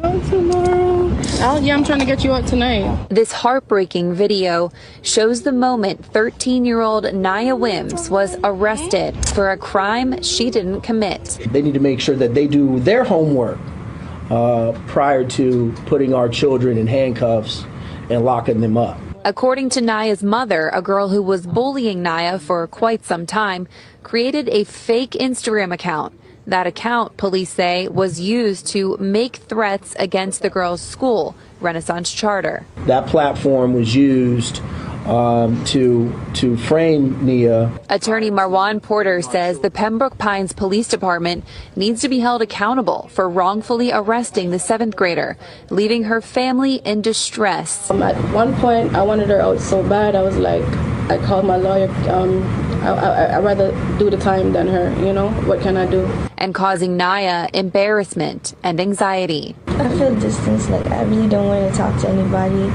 Tomorrow. Yeah, I'm trying to get you out tonight. This heartbreaking video shows the moment 13-year-old Nia Wims was arrested for a crime she didn't commit. They need to make sure that they do their homework prior to putting our children in handcuffs and locking them up. According to Nia's mother, a girl who was bullying Nia for quite some time created a fake Instagram account. That account, police say, was used to make threats against the girl's school, Renaissance Charter. That platform was used to frame Nia. Attorney Marwan Porter says the Pembroke Pines Police Department needs to be held accountable for wrongfully arresting the 7th grader, leaving her family in distress. At one point, I wanted her out so bad. I was like, I called my lawyer. I'd rather do the time than her, you know? What can I do? And causing Nia embarrassment and anxiety. I feel distance, like I really don't want to talk to anybody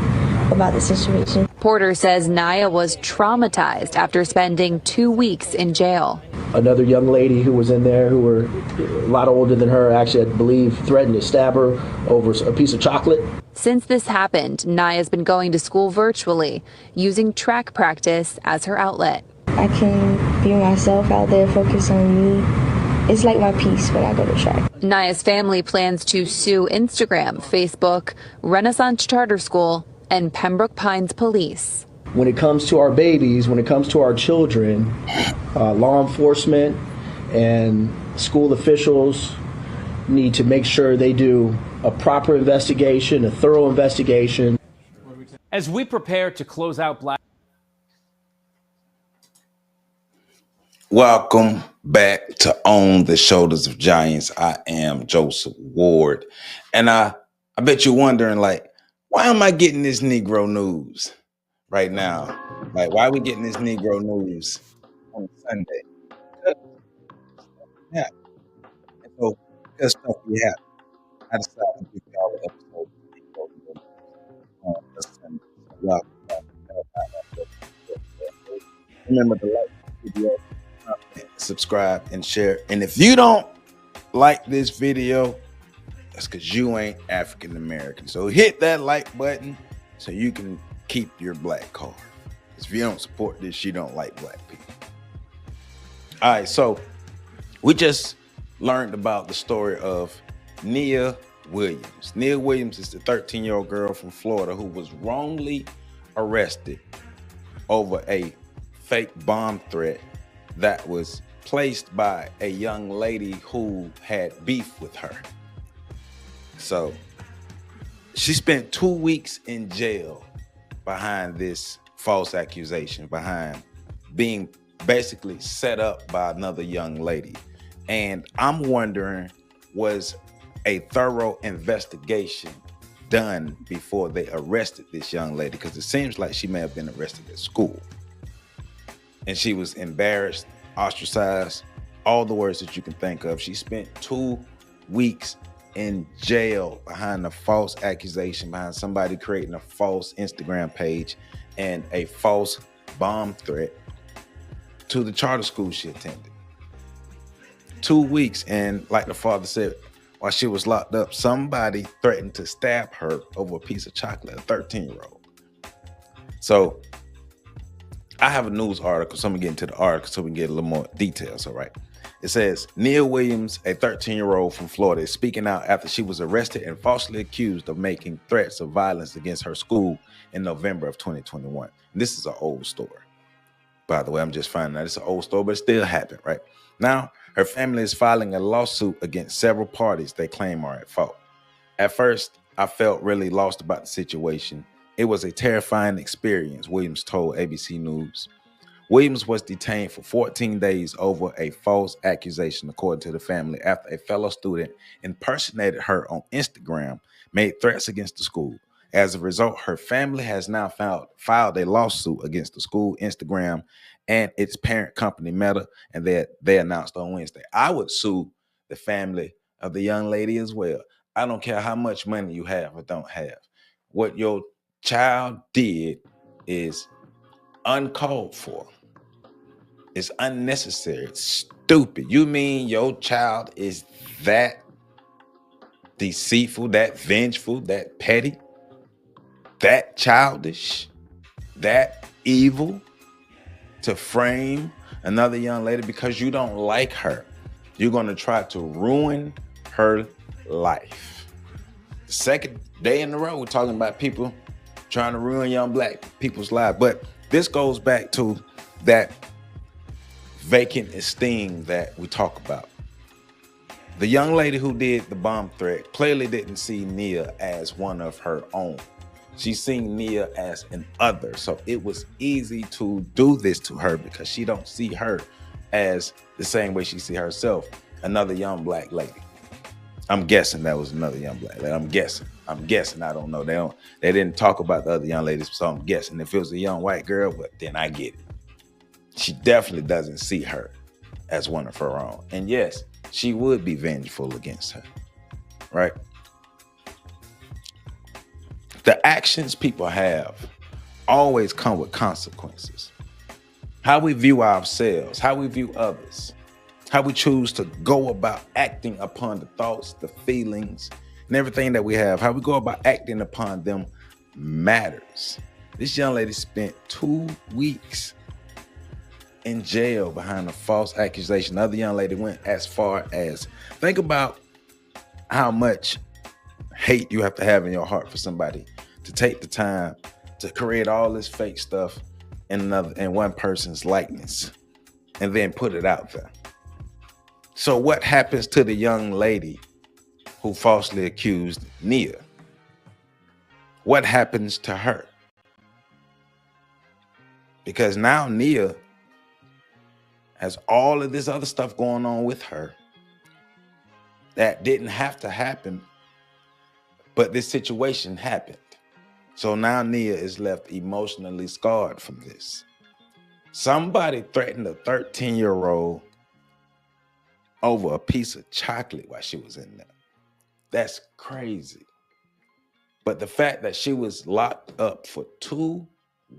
about the situation. Porter says Nia was traumatized after spending 2 weeks in jail. Another young lady who was in there who were a lot older than her, actually, I believe, threatened to stab her over a piece of chocolate. Since this happened, Nia's been going to school virtually, using track practice as her outlet. I can be myself out there, focus on me. It's like my peace when I go to track. Nia's family plans to sue Instagram, Facebook, Renaissance Charter School, and Pembroke Pines Police. When it comes to our babies, when it comes to our children, law enforcement and school officials need to make sure they do a proper investigation, a thorough investigation. As we prepare to close out Black... Welcome back to On the Shoulders of Giants. I am Joseph Ward. And I bet you're wondering, like, why am I getting this Negro news right now? Like, why are we getting this Negro news on Sunday? Yeah. And so, because stuff we have, I decided to give y'all an episode of Negro news on this Sunday. So welcome back. Remember to like the video, comment, subscribe, and share. And if you don't like this video, that's because you ain't African American. So hit that like button so you can keep your black card. Because if you don't support this, you don't like black people. All right, so we just learned about the story of Nia Williams. Nia Williams is the 13-year-old girl from Florida who was wrongly arrested over a fake bomb threat that was placed by a young lady who had beef with her. So she spent 2 weeks in jail behind this false accusation, behind being basically set up by another young lady. And I'm wondering, was a thorough investigation done before they arrested this young lady? Because it seems like she may have been arrested at school. And she was embarrassed, ostracized, all the words that you can think of. She spent 2 weeks in jail behind a false accusation, behind somebody creating a false Instagram page and a false bomb threat to the charter school she attended. 2 weeks, and like the father said, while she was locked up, somebody threatened to stab her over a piece of chocolate, a 13-year-old. So I have a news article, so I'm gonna get into the article so we can get a little more details, all right? It says, Nia Williams, a 13-year-old from Florida, is speaking out after she was arrested and falsely accused of making threats of violence against her school in November of 2021. And this is an old story. By the way, I'm just finding out it's an old story, but it still happened, right? Now, her family is filing a lawsuit against several parties they claim are at fault. At first, I felt really lost about the situation. It was a terrifying experience, Williams told ABC News. Williams was detained for 14 days over a false accusation, according to the family, after a fellow student impersonated her on Instagram, made threats against the school. As a result, her family has now filed a lawsuit against the school, Instagram, and its parent company, Meta, and they announced on Wednesday. I would sue the family of the young lady as well. I don't care how much money you have or don't have. What your child did is uncalled for. It's unnecessary. It's stupid. You mean your child is that deceitful, that vengeful, that petty, that childish, that evil to frame another young lady because you don't like her. You're going to try to ruin her life. The second day in a row, we're talking about people trying to ruin young black people's lives. But this goes back to that vacant esteem that we talk about. The young lady who did the bomb threat clearly didn't see Nia as one of her own. She seen Nia as an other. So it was easy to do this to her because she don't see her as the same way she see herself, another young black lady. I'm guessing that was another young black lady. I'm guessing. I don't know. They didn't talk about the other young ladies, so I'm guessing. If it was a young white girl, but then I get it. She definitely doesn't see her as one of her own. And yes, she would be vengeful against her, right? The actions people have always come with consequences. How we view ourselves, how we view others, how we choose to go about acting upon the thoughts, the feelings, and everything that we have, how we go about acting upon them matters. This young lady spent 2 weeks in jail behind a false accusation. The other young lady went as far as, think about how much hate you have to have in your heart for somebody to take the time to create all this fake stuff in one person's likeness and then put it out there. So what happens to the young lady who falsely accused Nia? What happens to her? Because now Nia has all of this other stuff going on with her that didn't have to happen, but this situation happened. So now Nia is left emotionally scarred from this. Somebody threatened a 13-year-old over a piece of chocolate while she was in there. That's crazy. But the fact that she was locked up for 2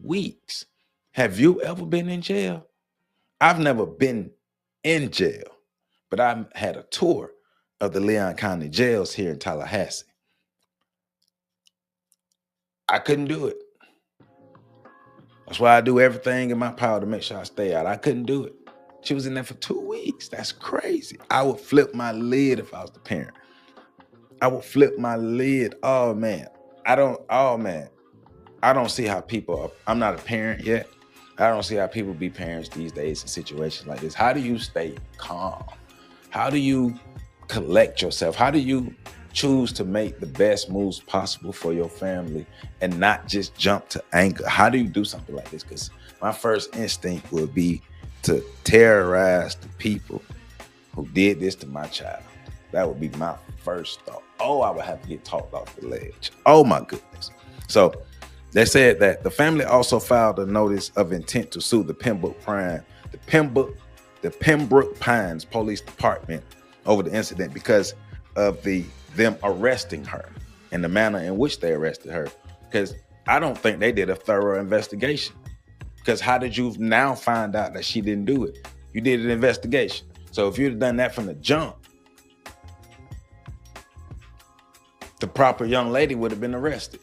weeks. Have you ever been in jail? I've never been in jail, but I had a tour of the Leon County jails here in Tallahassee. I couldn't do it. That's why I do everything in my power to make sure I stay out. I couldn't do it. She was in there for 2 weeks. That's crazy. I would flip my lid if I was the parent. I would flip my lid. Oh man. I don't see how people, I'm not a parent yet. I don't see how people be parents these days in situations like this. How do you stay calm? How do you collect yourself? How do you choose to make the best moves possible for your family and not just jump to anger? How do you do something like this? Because my first instinct would be to terrorize the people who did this to my child. That would be my first thought. Oh, I would have to get talked off the ledge. Oh my goodness. So they said that the family also filed a notice of intent to sue the Pembroke Pines Police Department over the incident because of them arresting her and the manner in which they arrested her. Because I don't think they did a thorough investigation. Because how did you now find out that she didn't do it? You did an investigation. So if you'd have done that from the jump, the proper young lady would have been arrested.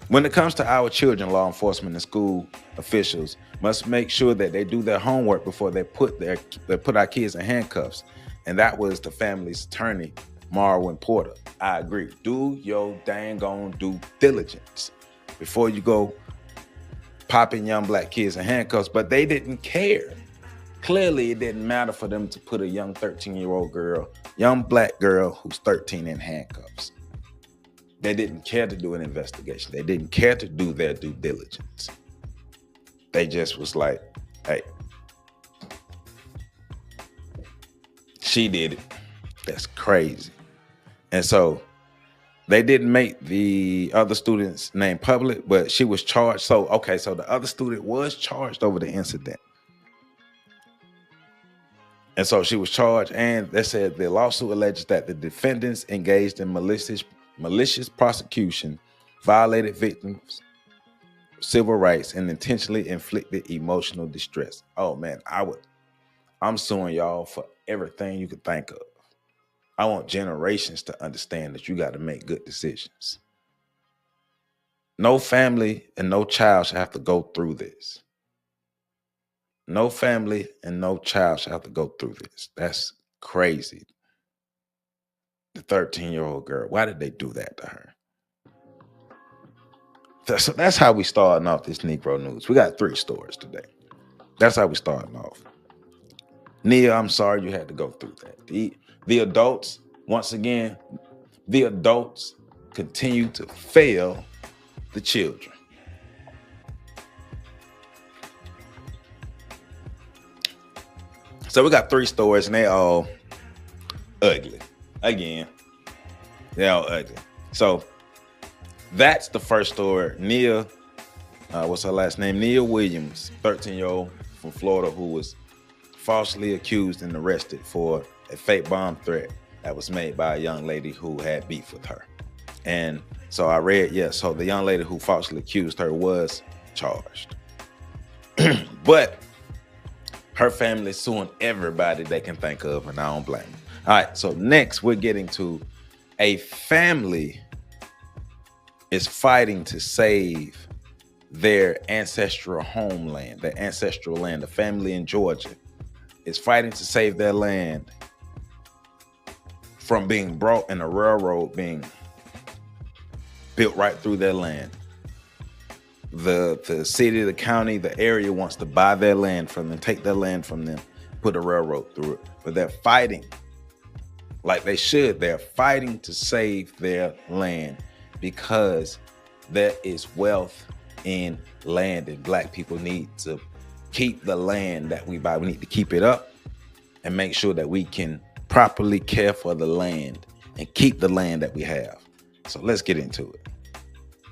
When it comes to our children, law enforcement and school officials must make sure that they do their homework before they put our kids in handcuffs. And that was the family's attorney, Marwin Porter. I agree. Do your dang on due diligence before you go popping young black kids in handcuffs. But they didn't care. Clearly, it didn't matter for them to put a young 13-year-old girl, young black girl who's 13 in handcuffs. They didn't care to do an investigation. They didn't care to do their due diligence. They just was like, hey, she did it. That's crazy. And so they didn't make the other student's name public, but she was charged. So the other student was charged over the incident. And so she was charged, and they said the lawsuit alleges that the defendants engaged in malicious prosecution, violated victims' civil rights, and intentionally inflicted emotional distress. Oh man, I'm suing y'all for everything you could think of. I want generations to understand that you got to make good decisions. No family and no child should have to go through this. No family and no child should have to go through this. That's crazy. The 13-year-old girl, why did they do that to her? So that's how we starting off this Negro News. We got 3 stories today. That's how we starting off. Nia, I'm sorry you had to go through that. The adults, once again, the adults continue to fail the children. So we got 3 stories and they all ugly. Again, they're all ugly. So that's the first story. Nia, what's her last name? Nia Williams, 13-year-old from Florida who was falsely accused and arrested for a fake bomb threat that was made by a young lady who had beef with her. And so I read, yes, so the young lady who falsely accused her was charged. But her family is suing everybody they can think of, and I don't blame them. All right, so next we're getting to a family is fighting to save their ancestral homeland, their ancestral land. The family in Georgia is fighting to save their land from being brought in a railroad being built right through their land. The city, the county, the area wants to buy their land from them, take their land from them, put a railroad through it. But they're fighting like they should. They're fighting to save their land because there is wealth in land and Black people need to keep the land that we buy. We need to keep it up and make sure that we can properly care for the land and keep the land that we have. So let's get into it.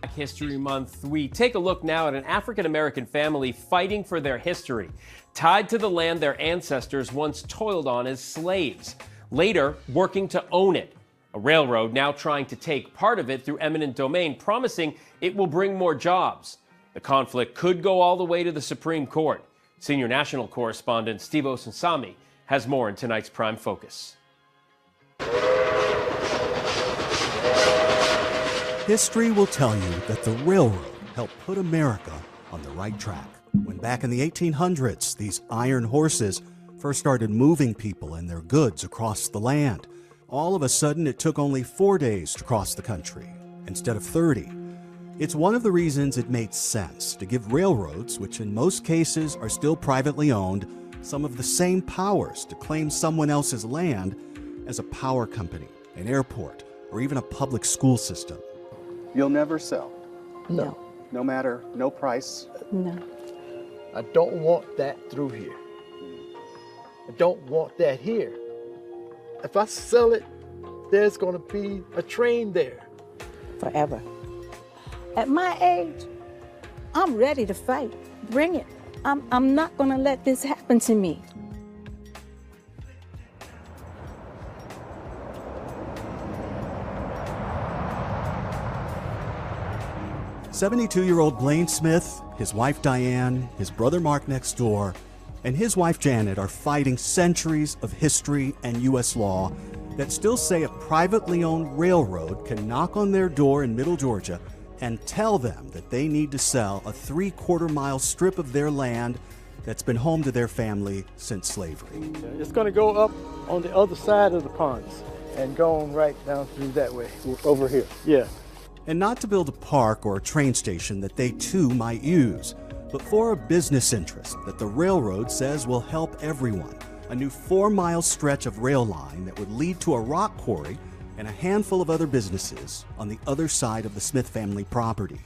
Black History Month, we take a look now at an African-American family fighting for their history, tied to the land their ancestors once toiled on as slaves, later working to own it. A railroad now trying to take part of it through eminent domain, promising it will bring more jobs. The conflict could go all the way to the Supreme Court. Senior national correspondent Steve Osunsami has more in tonight's Prime Focus. History will tell you that the railroad helped put America on the right track. When back in the 1800s, these iron horses first started moving people and their goods across the land. All of a sudden, it took only 4 days to cross the country, instead of 30. It's one of the reasons it made sense to give railroads, which in most cases are still privately owned, some of the same powers to claim someone else's land as a power company, an airport, or even a public school system. You'll never sell? No. No matter, no price? No. I don't want that through here. I don't want that here. If I sell it, there's going to be a train there. Forever. At my age, I'm ready to fight. Bring it. I'm not going to let this happen to me. "72-year-old Blaine Smith, his wife Diane, his brother Mark next door, and his wife Janet are fighting centuries of history and U.S. law that still say a privately owned railroad can knock on their door in Middle Georgia and tell them that they need to sell a 3/4-mile strip of their land that's been home to their family since slavery. It's going to go up on the other side of the ponds and go on right down through that way, over here. Yeah. And not to build a park or a train station that they too might use, but for a business interest that the railroad says will help everyone. A new 4-mile stretch of rail line that would lead to a rock quarry and a handful of other businesses on the other side of the Smith family property.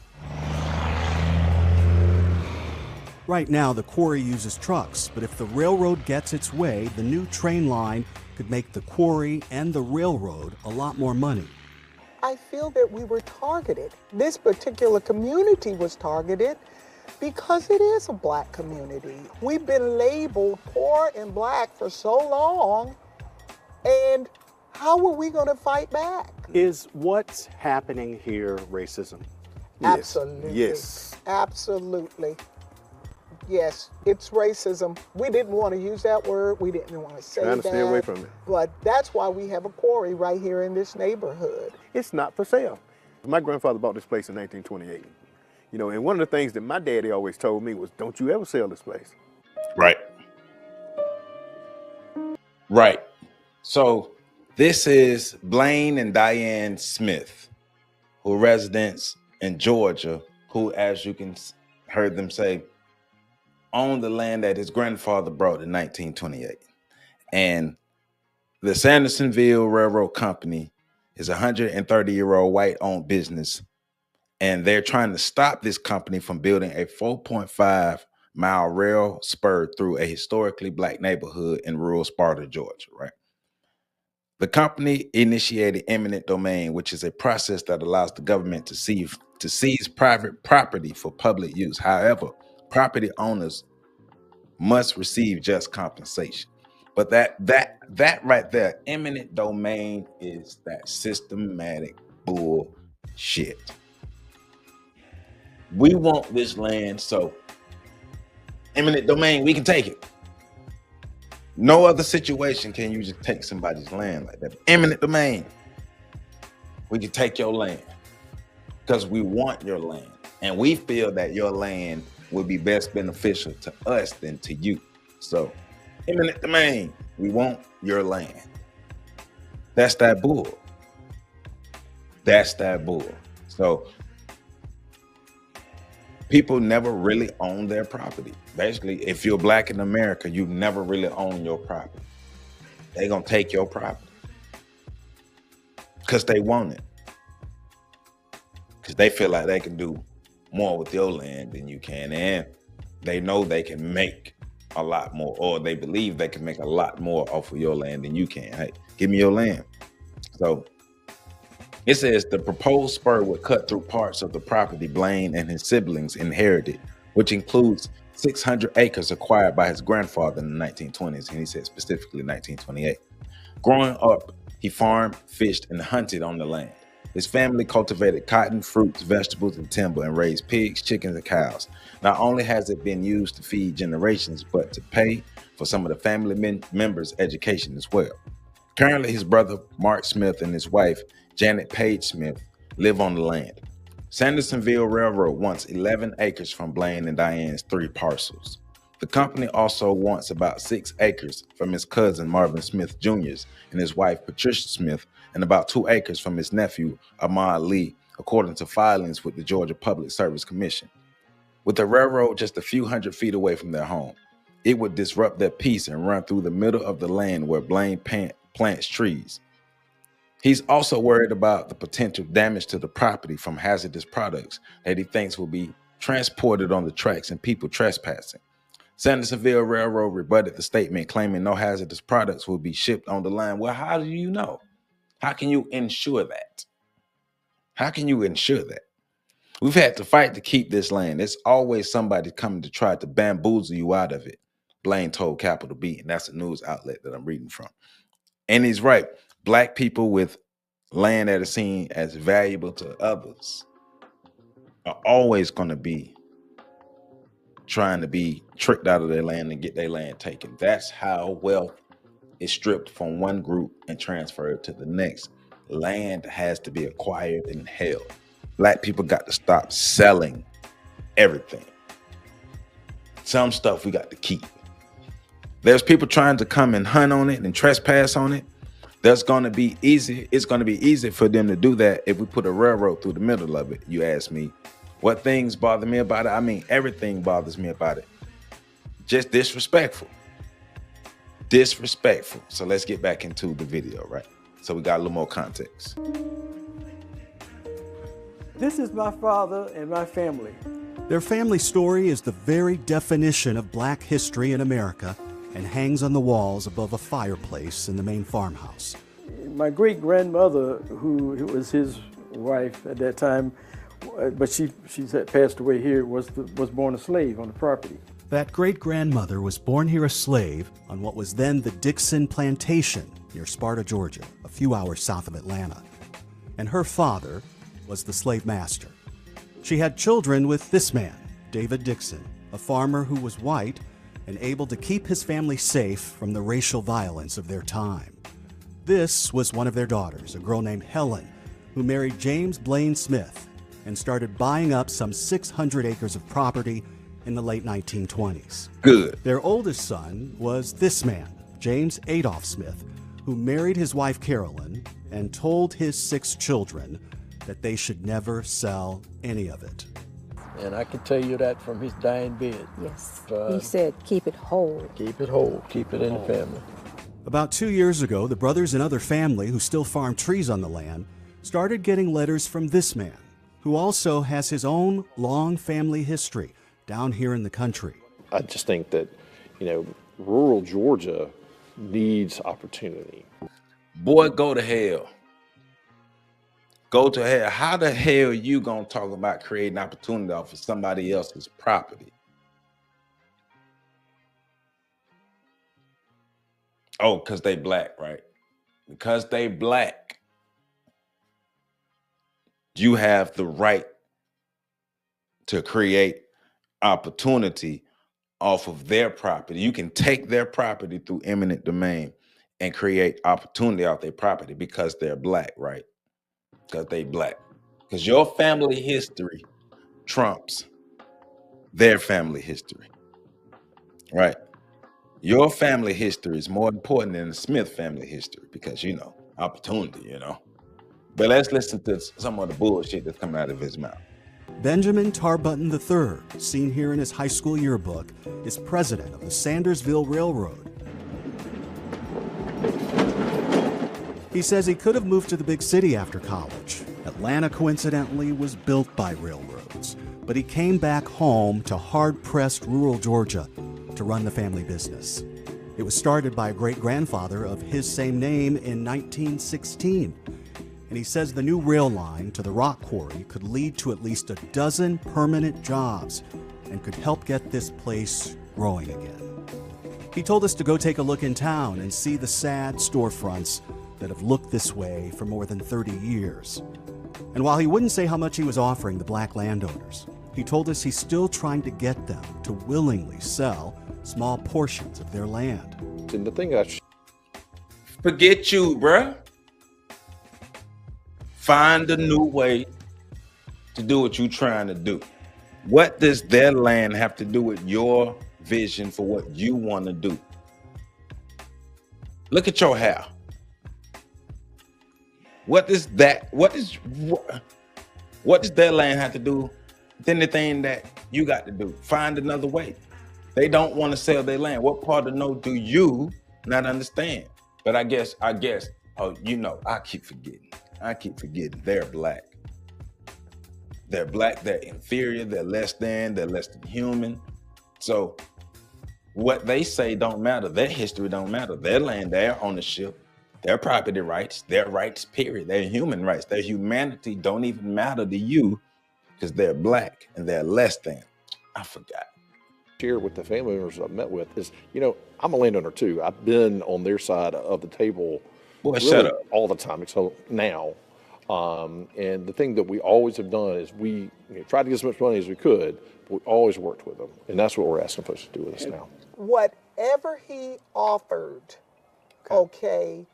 Right now, the quarry uses trucks, but if the railroad gets its way, the new train line could make the quarry and the railroad a lot more money. I feel that we were targeted. This particular community was targeted because it is a Black community. We've been labeled poor and Black for so long, and how are we going to fight back? Is what's happening here racism? Absolutely. Yes. Absolutely. Yes, it's racism. We didn't want to use that word. We didn't want to say that. Trying to stay away from it. But that's why we have a quarry right here in this neighborhood. It's not for sale. My grandfather bought this place in 1928. You know, and one of the things that my daddy always told me was, don't you ever sell this place. Right. Right. So this is Blaine and Diane Smith, who are residents in Georgia, who, as you can heard them say, owned the land that his grandfather bought in 1928. And the Sandersonville Railroad Company is a 130-year-old white-owned business, and they're trying to stop this company from building a 4.5-mile rail spur through a historically black neighborhood in rural Sparta, Georgia, right? The company initiated eminent domain, which is a process that allows the government to seize private property for public use. However, property owners must receive just compensation. But that right there, eminent domain, is that systematic bullshit. We want this land, so eminent domain, we can take it. No other situation can you just take somebody's land like that. Eminent domain, we can take your land because we want your land, and we feel that your land would be best beneficial to us than to you. So eminent domain, we want your land. That's that bull. That's that bull. So people never really own their property. Basically, if you're black in America, you never really own your property. They're gonna take your property because they want it. Because they feel like they can do more with your land than you can, and they know they can make a lot more, or they believe they can make a lot more off of your land than you can. Hey, give me your land. So it says the proposed spur would cut through parts of the property Blaine and his siblings inherited, which includes 600 acres acquired by his grandfather in the 1920s, and he said specifically 1928. Growing up, he farmed, fished, and hunted on the land. His family cultivated cotton, fruits, vegetables, and timber, and raised pigs, chickens, and cows. Not only has it been used to feed generations, but to pay for some of the family members' education as well. Currently, his brother, Mark Smith, and his wife, Janet Page Smith, live on the land. Sandersonville Railroad wants 11 acres from Blaine and Diane's 3 parcels. The company also wants about 6 acres from his cousin, Marvin Smith Jr.'s, and his wife, Patricia Smith, and about 2 acres from his nephew, Ahmad Lee, according to filings with the Georgia Public Service Commission. With the railroad just a few hundred feet away from their home, it would disrupt their peace and run through the middle of the land where Blaine plants trees. He's also worried about the potential damage to the property from hazardous products that he thinks will be transported on the tracks and people trespassing. Sandersonville Railroad rebutted the statement, claiming no hazardous products will be shipped on the line. Well, how do you know? How can you ensure that? How can you ensure that? We've had to fight to keep this land. There's always somebody coming to try to bamboozle you out of it, Blaine told Capital B, and that's a news outlet that I'm reading from. And he's right. Black people with land that is seen as valuable to others are always going to be trying to be tricked out of their land and get their land taken. That's how wealth is stripped from one group and transferred to the next. Land has to be acquired and held. Black people got to stop selling everything. Some stuff we got to keep. There's people trying to come and hunt on it and trespass on it. That's going to be easy. It's going to be easy for them to do that if we put a railroad through the middle of it. You ask me, what things bother me about it? I mean, everything bothers me about it. Just disrespectful. Disrespectful. So let's get back into the video, right? So we got a little more context. This is my father and my family. Their family story is the very definition of Black history in America and hangs on the walls above a fireplace in the main farmhouse. My great-grandmother, who was his wife at that time, but she had passed away here, was born a slave on the property. That great-grandmother was born here a slave on what was then the Dixon Plantation near Sparta, Georgia, a few hours south of Atlanta. And her father was the slave master. She had children with this man, David Dixon, a farmer who was white and able to keep his family safe from the racial violence of their time. This was one of their daughters, a girl named Helen, who married James Blaine Smith and started buying up some 600 acres of property in the late 1920s. Good. Their oldest son was this man, James Adolph Smith, who married his wife Carolyn and told his 6 children that they should never sell any of it. And I can tell you that from his dying bed. Yes. He said, keep it whole. Keep it whole, keep it in the family. About 2 years ago, the brothers and other family who still farm trees on the land started getting letters from this man, who also has his own long family history down here in the country. I just think that, rural Georgia needs opportunity. Boy, go to hell. Go to hell. How the hell you gonna talk about creating opportunity off of somebody else's property? Oh, because they black, right? Because they black, you have the right to create opportunity off of their property. You can take their property through eminent domain and create opportunity off their property because they're black, right? Because they black. Because your family history trumps their family history, right? Your family history is more important than the Smith family history because, opportunity, But let's listen to some of the bullshit that's coming out of his mouth. Benjamin Tarbutton III, seen here in his high school yearbook, is president of the Sandersville Railroad. He says he could have moved to the big city after college. Atlanta, coincidentally, was built by railroads, but he came back home to hard-pressed rural Georgia to run the family business. It was started by a great-grandfather of his same name in 1916. And he says the new rail line to the rock quarry could lead to at least a dozen permanent jobs and could help get this place growing again. He told us to go take a look in town and see the sad storefronts that have looked this way for more than 30 years. And while he wouldn't say how much he was offering the black landowners, he told us he's still trying to get them to willingly sell small portions of their land. And the thing forget you, bruh. Find a new way to do what you're trying to do. What does their land have to do with your vision for what you want to do? Look at your hair. What does their land have to do with anything that you got to do? Find another way. They don't want to sell their land. What part of no do you not understand? But I guess, I keep forgetting they're black. They're black, they're inferior, they're less than human. So what they say don't matter. Their history don't matter. Their land, their ownership, their property rights, their rights, period. Their human rights, their humanity don't even matter to you because they're black and they're less than. I forgot. Share with the family members I've met with is, I'm a landowner too. I've been on their side of the table. Boy, really shut up. All the time until now. And the thing that we always have done is we tried to get as much money as we could, but we always worked with them. And that's what we're asking folks to do with us now. Whatever he offered, okay,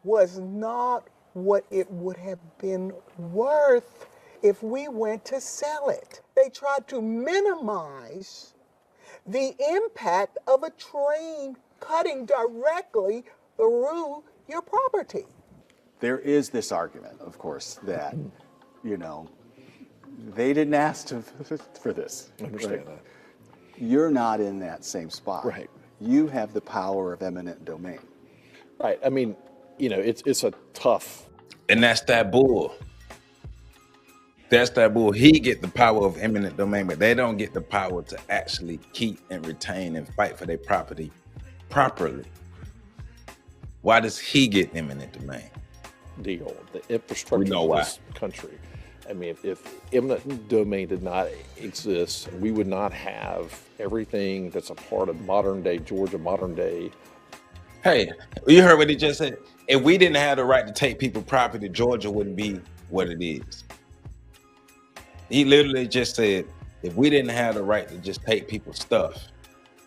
was not what it would have been worth if we went to sell it. They tried to minimize the impact of a train cutting directly through your property. There is this argument, of course, that, they didn't ask for this. I understand that. You're not in that same spot. Right. You have the power of eminent domain. Right. I mean, it's a tough. And that's that bull. That's that bull. He get the power of eminent domain, but they don't get the power to actually keep and retain and fight for their property properly. Why does he get eminent domain? Deal. The infrastructure of this country. I mean, if eminent domain did not exist, we would not have everything that's a part of modern day Georgia, modern day. Hey, you heard what he just said. If we didn't have the right to take people's property, Georgia wouldn't be what it is. He literally just said, If we didn't have the right to just take people's stuff,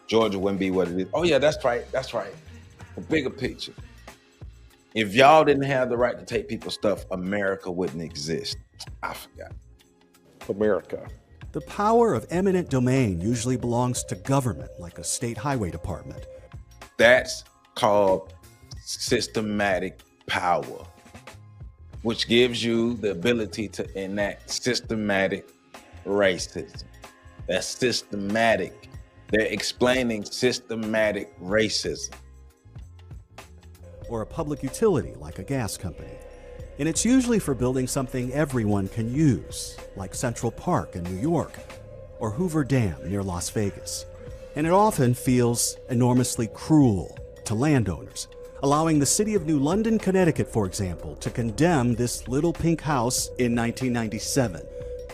Georgia wouldn't be what it is. Oh yeah, that's right. That's right. A bigger picture. If y'all didn't have the right to take people's stuff, America wouldn't exist. I forgot. America. The power of eminent domain usually belongs to government, like a state highway department. That's called systematic power, which gives you the ability to enact systematic racism. That's systematic. They're explaining systematic racism. Or a public utility like a gas company. And it's usually for building something everyone can use, like Central Park in New York or Hoover Dam near Las Vegas. And it often feels enormously cruel to landowners, allowing the city of New London, Connecticut, for example, to condemn this little pink house in 1997.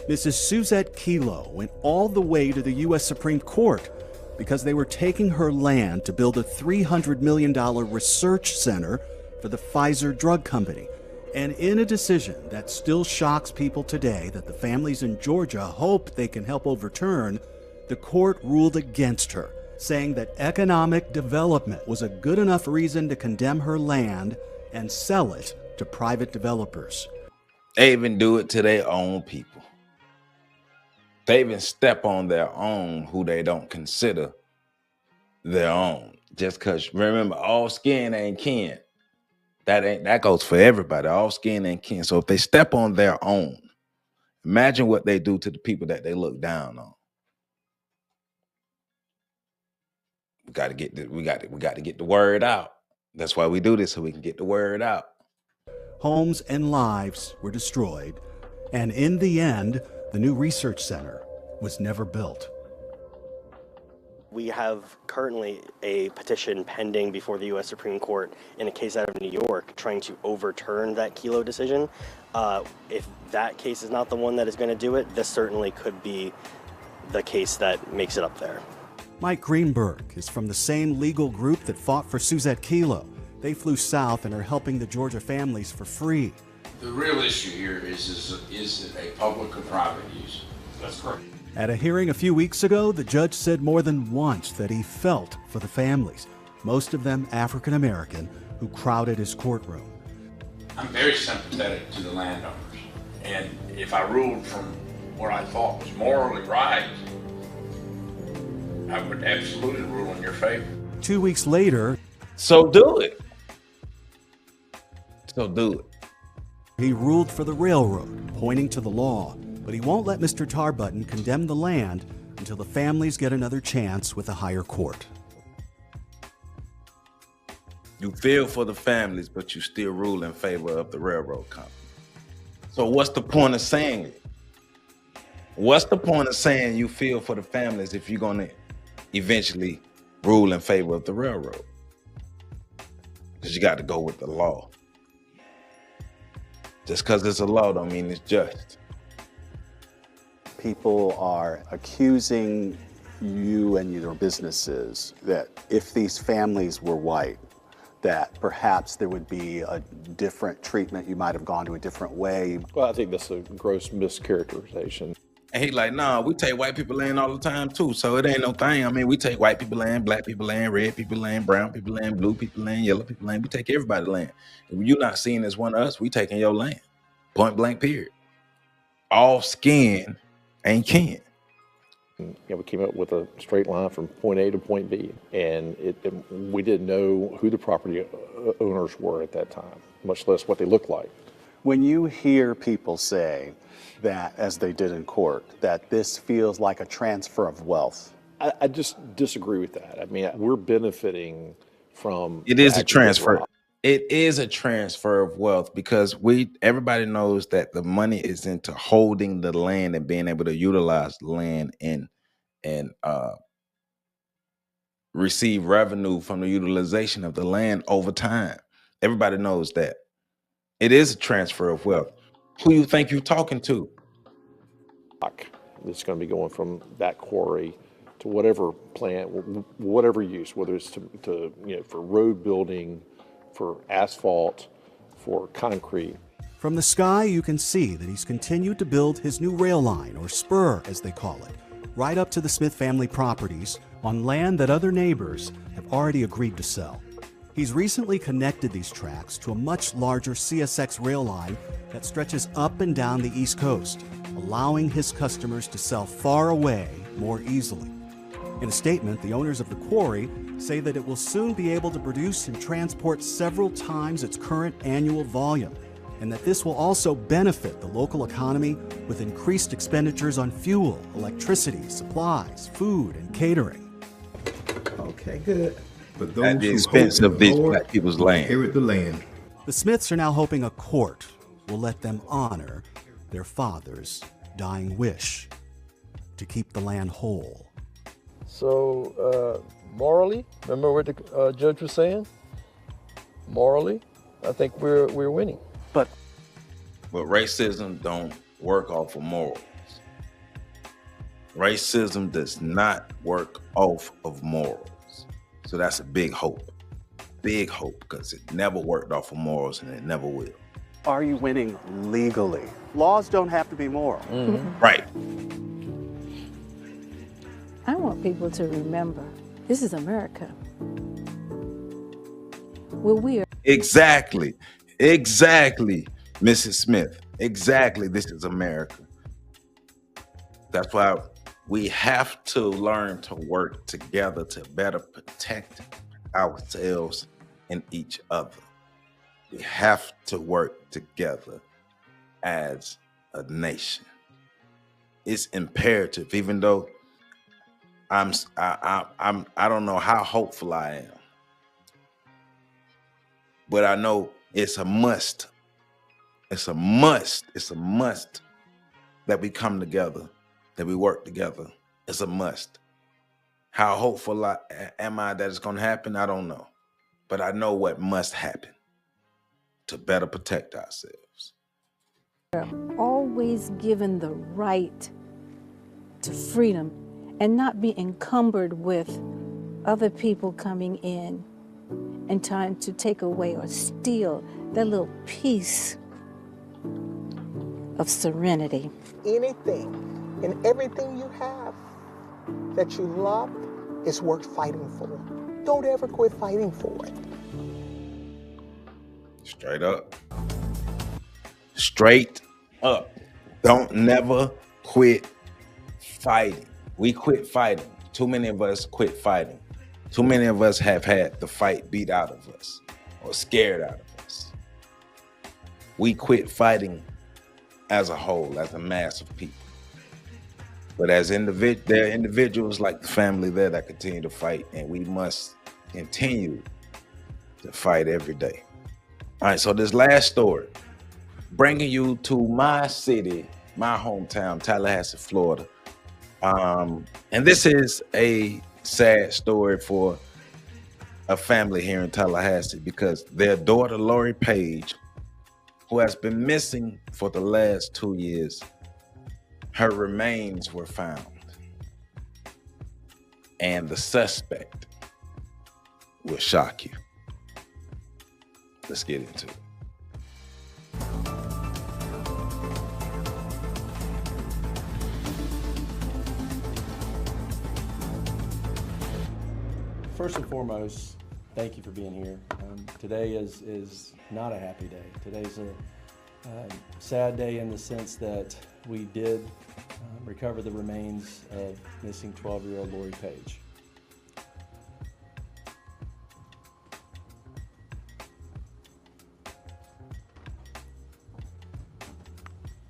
Mrs. Suzette Kelo went all the way to the U.S. Supreme Court because they were taking her land to build a $300 million research center for the Pfizer drug company. And in a decision that still shocks people today that the families in Georgia hope they can help overturn, the court ruled against her, saying that economic development was a good enough reason to condemn her land and sell it to private developers. They even do it to their own people. They even step on their own who they don't consider their own. Just because, remember, all skin ain't kin. That goes for everybody. All skin ain't kin. So if they step on their own, imagine what they do to the people that they look down on. We got to get the word out. That's why we do this, so we can get the word out. Homes and lives were destroyed, and in the end, the new research center was never built. We have currently a petition pending before the U.S. Supreme Court in a case out of New York trying to overturn that Kelo decision. If that case is not the one that is going to do it, this certainly could be the case that makes it up there. Mike Greenberg is from the same legal group that fought for Suzette Kelo. They flew south and are helping the Georgia families for free. The real issue here is it a public or private use? That's correct. At a hearing a few weeks ago, the judge said more than once that he felt for the families, most of them African American, who crowded his courtroom. I'm very sympathetic to the landowners, and if I ruled from what I thought was morally right, I would absolutely rule in your favor. 2 weeks later, so do it. So do it. He ruled for the railroad, pointing to the law, but he won't let Mr. Tarbutton condemn the land until the families get another chance with a higher court. You feel for the families, but you still rule in favor of the railroad company. So what's the point of saying it? What's the point of saying you feel for the families if you're going to eventually rule in favor of the railroad? Because you got to go with the law. Just because it's a law don't mean it's just. People are accusing you and your businesses that if these families were white, that perhaps there would be a different treatment. You might have gone to a different way. Well, I think that's a gross mischaracterization. And he like, nah, we take white people land all the time too, so it ain't no thing. I mean, we take white people land, black people land, red people land, brown people land, blue people land, yellow people land. We take everybody land. If you're not seen as one of us, we taking your land. Point blank, period. All skin ain't kin. We came up with a straight line from point A to point B, and we didn't know who the property owners were at that time, much less what they looked like. When you hear people say that, as they did in court, that this feels like a transfer of wealth, I just disagree with that. I mean, we're benefiting from... It is a transfer. It is a transfer of wealth because everybody knows that the money is into holding the land and being able to utilize the land and receive revenue from the utilization of the land over time. Everybody knows that. It is a transfer of wealth. Who you think you're talking to? It's going to be going from that quarry to whatever plant, whatever use, whether it's to for road building, for asphalt, for concrete. From the sky, you can see that he's continued to build his new rail line, or spur, as they call it, right up to the Smith family properties on land that other neighbors have already agreed to sell. He's recently connected these tracks to a much larger CSX rail line that stretches up and down the East Coast, allowing his customers to sell far away more easily. In a statement, the owners of the quarry say that it will soon be able to produce and transport several times its current annual volume, and that this will also benefit the local economy with increased expenditures on fuel, electricity, supplies, food, and catering. Okay, good. But those at the expense of these black people's land. Inherit the land. The Smiths are now hoping a court will let them honor their father's dying wish to keep the land whole. So, morally, remember what the judge was saying? Morally, I think we're winning. But racism don't work off of morals. Racism does not work off of morals. So that's a big hope, because it never worked off of morals and it never will. Are you winning legally? Laws don't have to be moral. Right. I want people to remember, this is America. Where we are. Exactly, Mrs. Smith. Exactly, this is America. That's why we have to learn to work together to better protect ourselves and each other. We have to work together as a nation. It's imperative, even though I don't know how hopeful I am, but I know it's a must. It's a must. It's a must that we come together, that we work together. It's a must. How hopeful am I that it's going to happen? I don't know. But I know what must happen to better protect ourselves. We're always given the right to freedom and not be encumbered with other people coming in and trying to take away or steal that little piece of serenity. Anything and everything you have that you love is worth fighting for. Don't ever quit fighting for it. Straight up. Straight up. Don't never quit fighting. We quit fighting. Too many of us quit fighting. Too many of us have had the fight beat out of us or scared out of us. We quit fighting as a whole, as a mass of people. But as there are individuals like the family there that continue to fight, and we must continue to fight every day. All right, so this last story, bringing you to my city, my hometown, Tallahassee, Florida. And this is a sad story for a family here in Tallahassee because their daughter, Lori Page, who has been missing for the last 2 years, her remains were found. And the suspect will shock you. Let's get into it. First and foremost, thank you for being here. Today is not a happy day. Today's a sad day in the sense that we did recover the remains of missing 12-year-old Lori Page.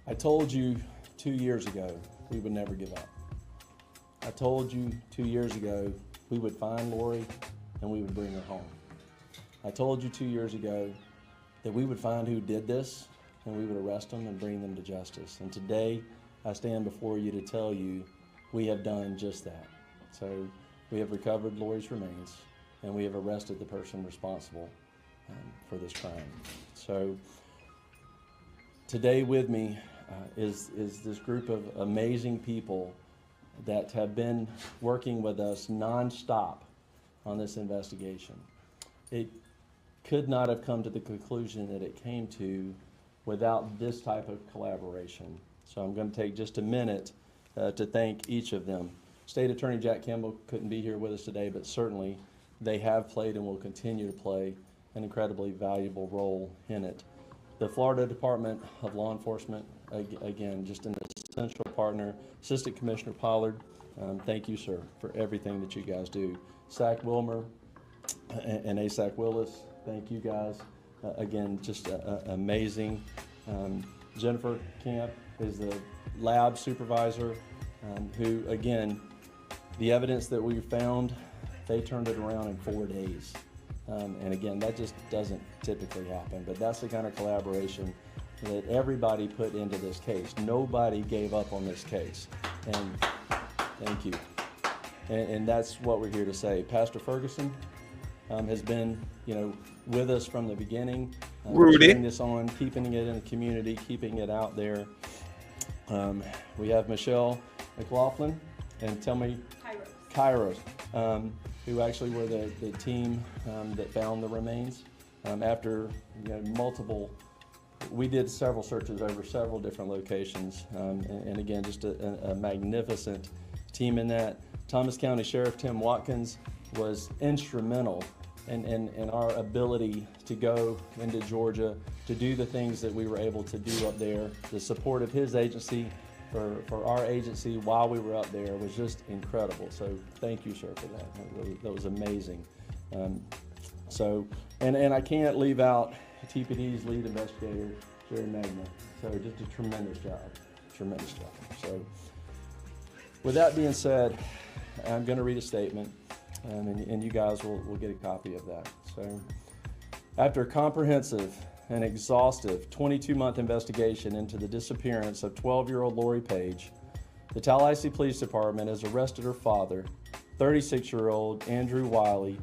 I told you 2 years ago we would never give up. I told you 2 years ago we would find Lori and we would bring her home. I told you 2 years ago that we would find who did this and we would arrest them and bring them to justice. And today I stand before you to tell you we have done just that. So we have recovered Lori's remains and we have arrested the person responsible for this crime. So today with me is this group of amazing people that have been working with us nonstop on this investigation. It could not have come to the conclusion that it came to without this type of collaboration. So I'm going to take just a minute to thank each of them. State Attorney Jack Campbell couldn't be here with us today, but certainly they have played and will continue to play an incredibly valuable role in it. The Florida Department of Law Enforcement, again, just an essential partner. Assistant Commissioner Pollard, thank you, sir, for everything that you guys do. Zach Wilmer and ASAC Willis, thank you guys. Again, just amazing. Jennifer Camp is the lab supervisor who, again, the evidence that we found, they turned it around in 4 days. And again, that just doesn't typically happen, but that's the kind of collaboration that everybody put into this case. Nobody gave up on this case, and thank you. And that's what we're here to say. Pastor Ferguson has been, with us from the beginning. Putting this on, keeping it in the community, keeping it out there. We have Michelle McLaughlin, and tell me, Kairos, who actually were the team that found the remains. After multiple, we did several searches over several different locations, and again, just a magnificent team in that. Thomas County Sheriff Tim Watkins was instrumental in our ability to go into Georgia to do the things that we were able to do up there. The support of his agency for our agency while we were up there was just incredible. So thank you, sir, for that. That was amazing. And I can't leave out TPD's lead investigator, Jerry Magna. So just a tremendous job. So with that being said, I'm going to read a statement, and you guys will get a copy of that. So, after a comprehensive and exhaustive 22-month investigation into the disappearance of 12-year-old Lori Page, the Tallahassee Police Department has arrested her father, 36-year-old Andrew Wiley,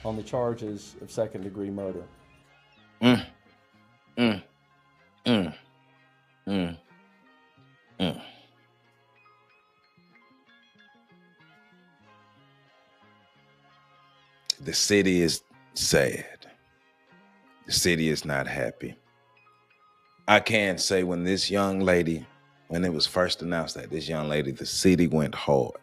on the charges of second-degree murder. The city is sad. The city is not happy. I can say when this young lady, when it was first announced that this young lady, the city went hard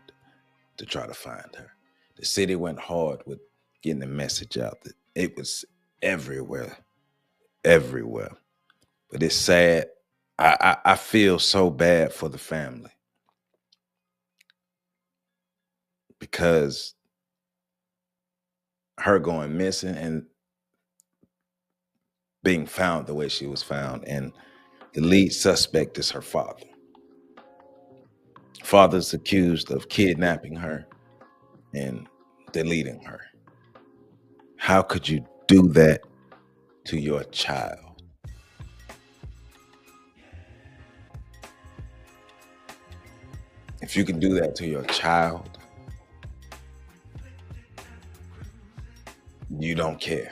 to try to find her. The city went hard with getting the message out that it was everywhere. But it's sad. I feel so bad for the family because her going missing and being found the way she was found, and the lead suspect is her father. Father's accused of kidnapping her and deleting her. How could you do that to your child? If you can do that to your child, you don't care.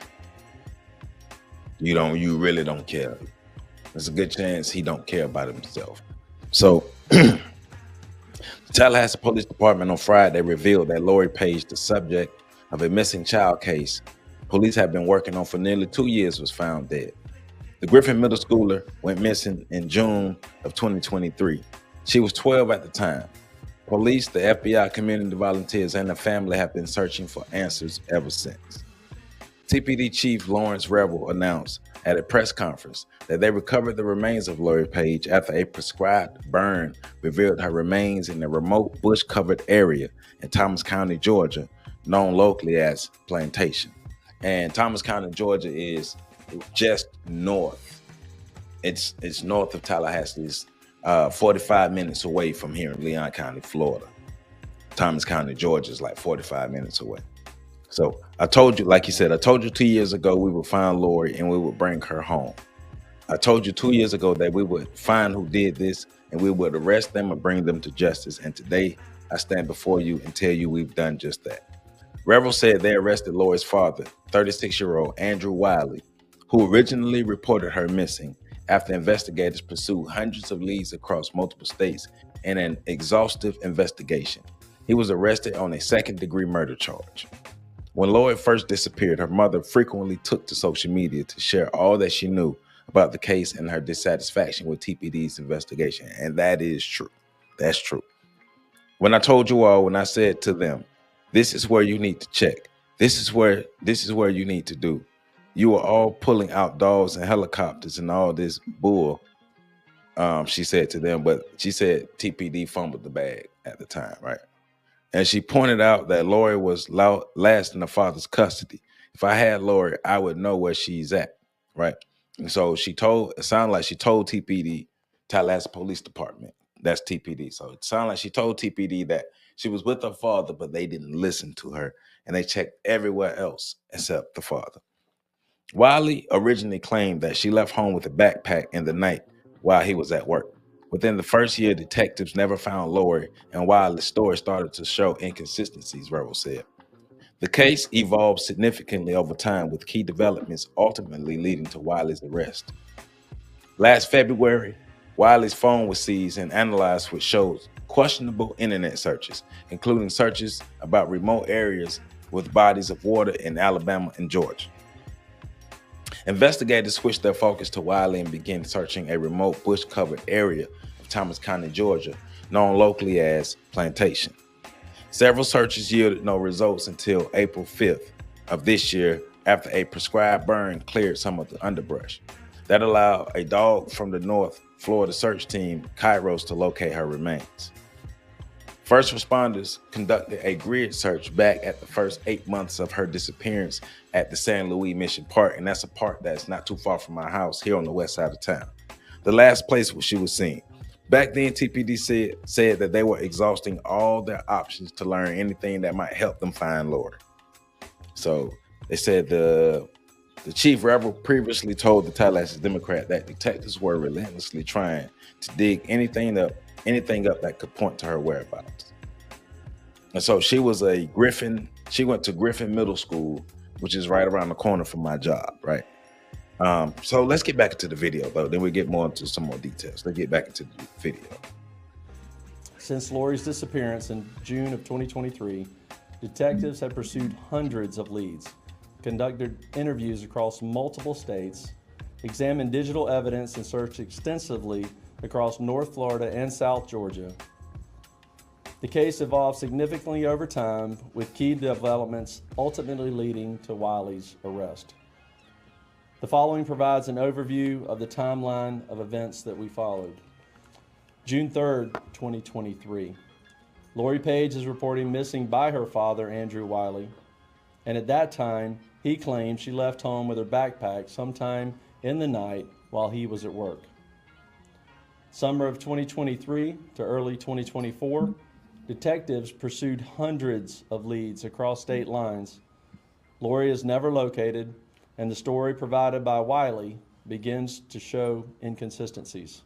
You really don't care. There's a good chance he don't care about himself. So the Tallahassee Police Department on Friday revealed that Lori Page, the subject of a missing child case police have been working on for nearly 2 years, was found dead. The Griffin middle schooler went missing in June of 2023. She was 12 at the time. Police, the FBI, community volunteers, and the family have been searching for answers ever since. TPD Chief Lawrence Rebel announced at a press conference that they recovered the remains of Lori Page after a prescribed burn revealed her remains in a remote bush-covered area in Thomas County, Georgia, known locally as Plantation. And Thomas County, Georgia is just north. It's north of Tallahassee. It's 45 minutes away from here in Leon County, Florida. Thomas County, Georgia is like 45 minutes away. So I told you, like you said, I told you 2 years ago we would find Lori and we would bring her home. I told you 2 years ago that we would find who did this and we would arrest them and bring them to justice. And today I stand before you and tell you we've done just that. Revel said they arrested Lori's father, 36-year-old Andrew Wiley, who originally reported her missing after investigators pursued hundreds of leads across multiple states in an exhaustive investigation. He was arrested on a second-degree murder charge. When Lori first disappeared, her mother frequently took to social media to share all that she knew about the case and her dissatisfaction with TPD's investigation. And that is true. That's true. When I told you all, when I said to them, this is where you need to check. This is where you need to do. You are all pulling out dogs and helicopters and all this bull. She said to them, but she said TPD fumbled the bag at the time, right? And she pointed out that Lori was last in the father's custody. If I had Lori, I would know where she's at, right? And so it sounded like she told TPD, Tallahassee Police Department, that's TPD. So it sounded like she told TPD that she was with her father, but they didn't listen to her. And they checked everywhere else except the father. Wiley originally claimed that she left home with a backpack in the night while he was at work. Within the first year, detectives never found Lori, and Wiley's story started to show inconsistencies, Rebel said. The case evolved significantly over time, with key developments ultimately leading to Wiley's arrest. Last February, Wiley's phone was seized and analyzed, which showed questionable internet searches, including searches about remote areas with bodies of water in Alabama and Georgia. Investigators switched their focus to Wiley and began searching a remote bush-covered area of Thomas County, Georgia, known locally as Plantation. Several searches yielded no results until April 5th of this year, after a prescribed burn cleared some of the underbrush. That allowed a dog from the North Florida search team, Kairos, to locate her remains. First responders conducted a grid search back at the first 8 months of her disappearance at the San Luis Mission Park, and that's a park that's not too far from my house here on the west side of town. The last place where she was seen. Back then, TPD said that they were exhausting all their options to learn anything that might help them find Lori. So they said the chief rebel previously told the Tallahassee Democrat that detectives were relentlessly trying to dig anything up that could point to her whereabouts. And so she went to Griffin Middle School, which is right around the corner from my job, right? So let's get back into the video, though. Then we'll get more into some more details. Let's get back into the video. Since Lori's disappearance in June of 2023, detectives have pursued hundreds of leads, conducted interviews across multiple states, examined digital evidence, and searched extensively across North Florida and South Georgia. The case evolved significantly over time, with key developments ultimately leading to Wiley's arrest. The following provides an overview of the timeline of events that we followed. June 3rd, 2023. Lori Page is reporting missing by her father, Andrew Wiley, and at that time, he claimed she left home with her backpack sometime in the night while he was at work. Summer of 2023 to early 2024, detectives pursued hundreds of leads across state lines. Lori is never located, and the story provided by Wiley begins to show inconsistencies.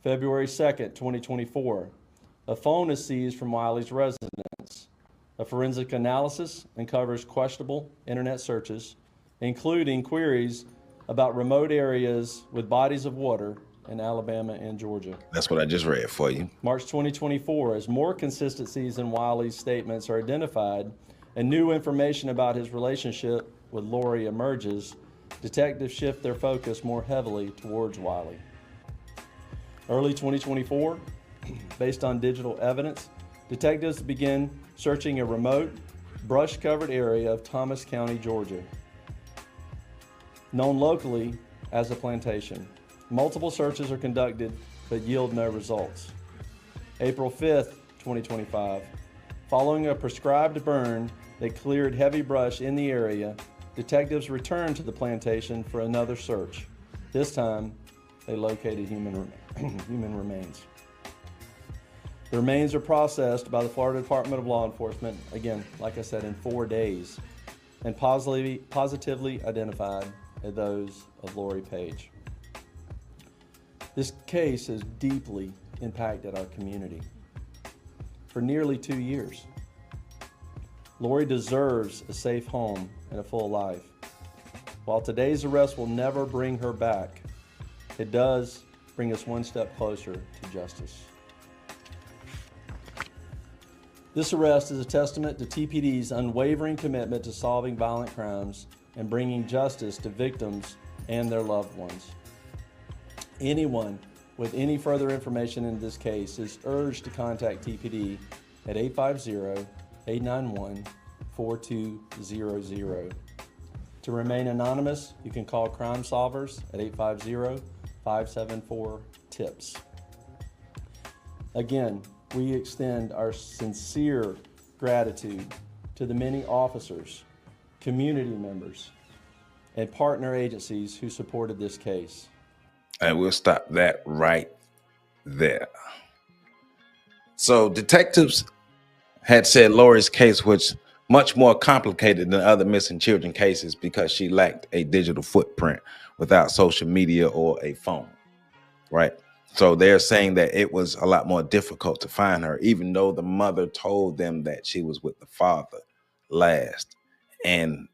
February 2nd, 2024, a phone is seized from Wiley's residence. A forensic analysis uncovers questionable internet searches, including queries about remote areas with bodies of water in Alabama and Georgia. That's what I just read for you. March 2024, as more consistencies in Wiley's statements are identified and new information about his relationship with Lori emerges, detectives shift their focus more heavily towards Wiley. Early 2024, based on digital evidence, detectives begin searching a remote, brush-covered area of Thomas County, Georgia, known locally as a plantation. Multiple searches are conducted but yield no results. April 5th, 2025, following a prescribed burn that cleared heavy brush in the area, detectives returned to the plantation for another search. This time, they located human remains. The remains are processed by the Florida Department of Law Enforcement, again, like I said, in 4 days, and positively identified as those of Lori Page. This case has deeply impacted our community for nearly 2 years. Lori deserves a safe home and a full life. While today's arrest will never bring her back, it does bring us one step closer to justice. This arrest is a testament to TPD's unwavering commitment to solving violent crimes and bringing justice to victims and their loved ones. Anyone with any further information in this case is urged to contact TPD at 850-891-4200. To remain anonymous, you can call Crime Solvers at 850-574-TIPS. Again, we extend our sincere gratitude to the many officers, community members, and partner agencies who supported this case. And we'll stop that right there. So detectives had said Lori's case was much more complicated than other missing children cases because she lacked a digital footprint without social media or a phone, right? So they're saying that it was a lot more difficult to find her, even though the mother told them that she was with the father last. And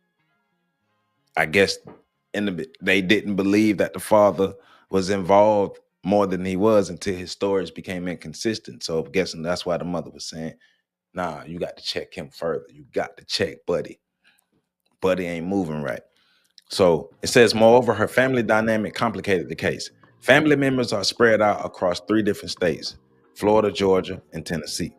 I guess they didn't believe that the father was involved more than he was until his stories became inconsistent. So I'm guessing that's why the mother was saying, nah, you got to check him further. You got to check Buddy. Buddy ain't moving right. So it says, moreover, her family dynamic complicated the case. Family members are spread out across 3 different states, Florida, Georgia, and Tennessee.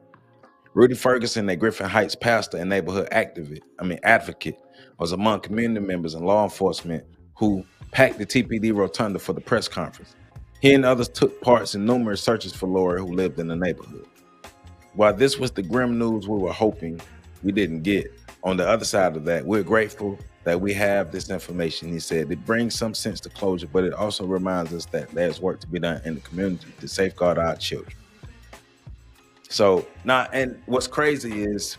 Rudy Ferguson, a Griffin Heights pastor and neighborhood advocate, was among community members and law enforcement who packed the TPD rotunda for the press conference. He and others took part in numerous searches for Lori, who lived in the neighborhood. While this was the grim news we were hoping we didn't get, on the other side of that, we're grateful that we have this information. He said it brings some sense to closure, but it also reminds us that there's work to be done in the community to safeguard our children. So now, and what's crazy is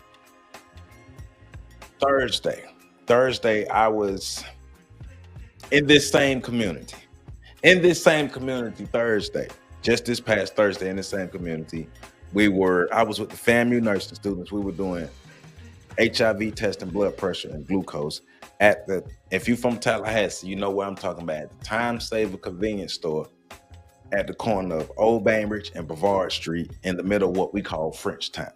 Thursday, I was in this same community. Thursday, just this past Thursday in the same community, I was with the FAMU nursing students. We were doing HIV testing, blood pressure, and glucose if you're from Tallahassee, you know what I'm talking about, at the Time Saver convenience store at the corner of Old Bainbridge and Brevard Street in the middle of what we call Frenchtown.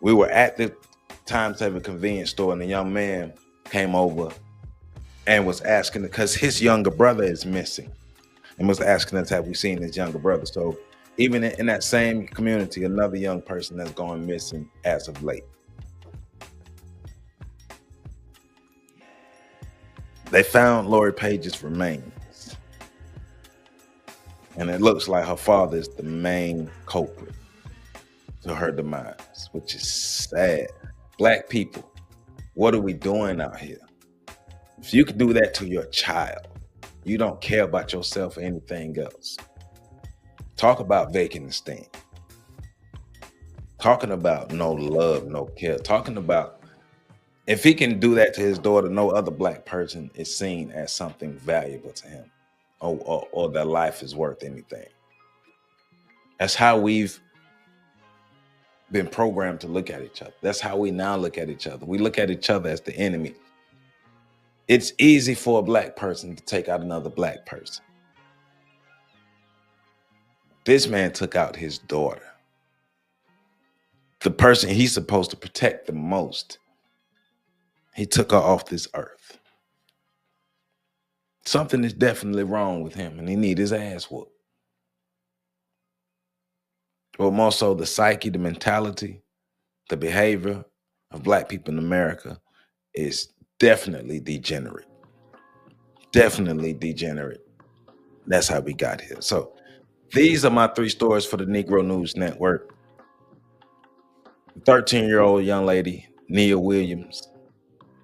We were at the Time Saver convenience store, and a young man came over and was asking, because his younger brother is missing, and was asking us, have we seen his younger brother? So even in that same community, another young person has gone missing as of late. They found Lori Page's remains, and it looks like her father is the main culprit to her demise, which is sad. Black people, what are we doing out here? If you could do that to your child, you don't care about yourself or anything else. Talk about vacant esteem. Talking about no love, no care. Talking about, if he can do that to his daughter, no other Black person is seen as something valuable to him, or their life is worth anything. That's how we've been programmed to look at each other. That's how we now look at each other. We look at each other as the enemy. It's easy for a Black person to take out another Black person. This man took out his daughter, the person he's supposed to protect the most. He took her off this earth. Something is definitely wrong with him, and he need his ass whooped. But more so, the psyche, the mentality, the behavior of Black people in America is definitely degenerate. Definitely degenerate. That's how we got here. So these are my 3 stories for the Negro News Network. The 13-year-old young lady, Nia Williams,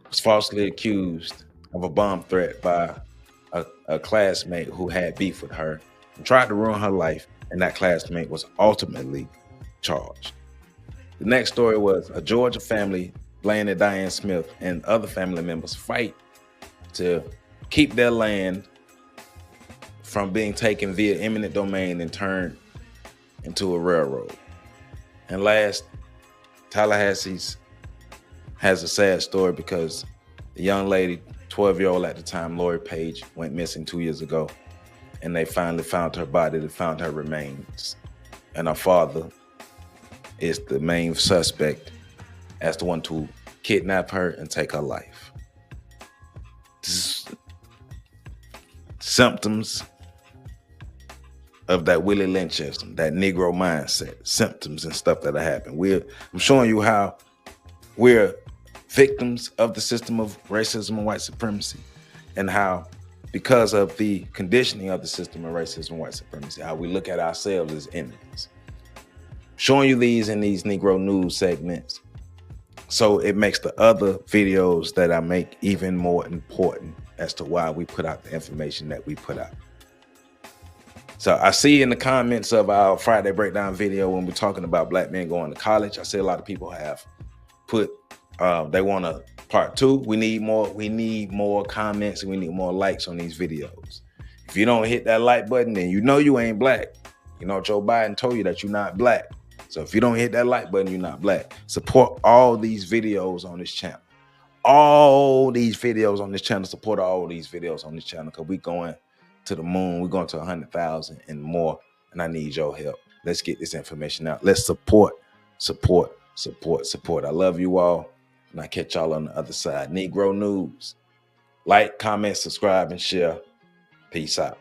was falsely accused of a bomb threat by a classmate who had beef with her and tried to ruin her life, and that classmate was ultimately charged. The next story was a Georgia family, Blaine and Diane Smith, and other family members fight to keep their land from being taken via eminent domain and turned into a railroad. And last, Tallahassee's has a sad story because the young lady, 12-year-old at the time, Lori Page, went missing 2 years ago, and they finally found her body. They found her remains, and her father is the main suspect as the one to kidnap her and take her life. Symptoms of that Willie Lynchism, that Negro mindset, symptoms and stuff that happen. I'm showing you how we're victims of the system of racism and white supremacy, and how, because of the conditioning of the system of racism and white supremacy, how we look at ourselves as enemies. Showing you these in these Negro news segments, so it makes the other videos that I make even more important as to why we put out the information that we put out. So I see in the comments of our Friday Breakdown video, when we're talking about black men going to college, I see a lot of people have put, they want a part 2. We need more comments, and we need more likes on these videos. If you don't hit that like button, then you know you ain't black. You know, Joe Biden told you that you're not black. So if you don't hit that like button, you're not black. Support all these videos on this channel. All these videos on this channel. Support all these videos on this channel, because we're going to the moon. We're going to 100,000 and more, and I need your help. Let's get this information out. Let's support. I love you all, and I catch y'all on the other side. Negro News. Like, comment, subscribe, and share. Peace out.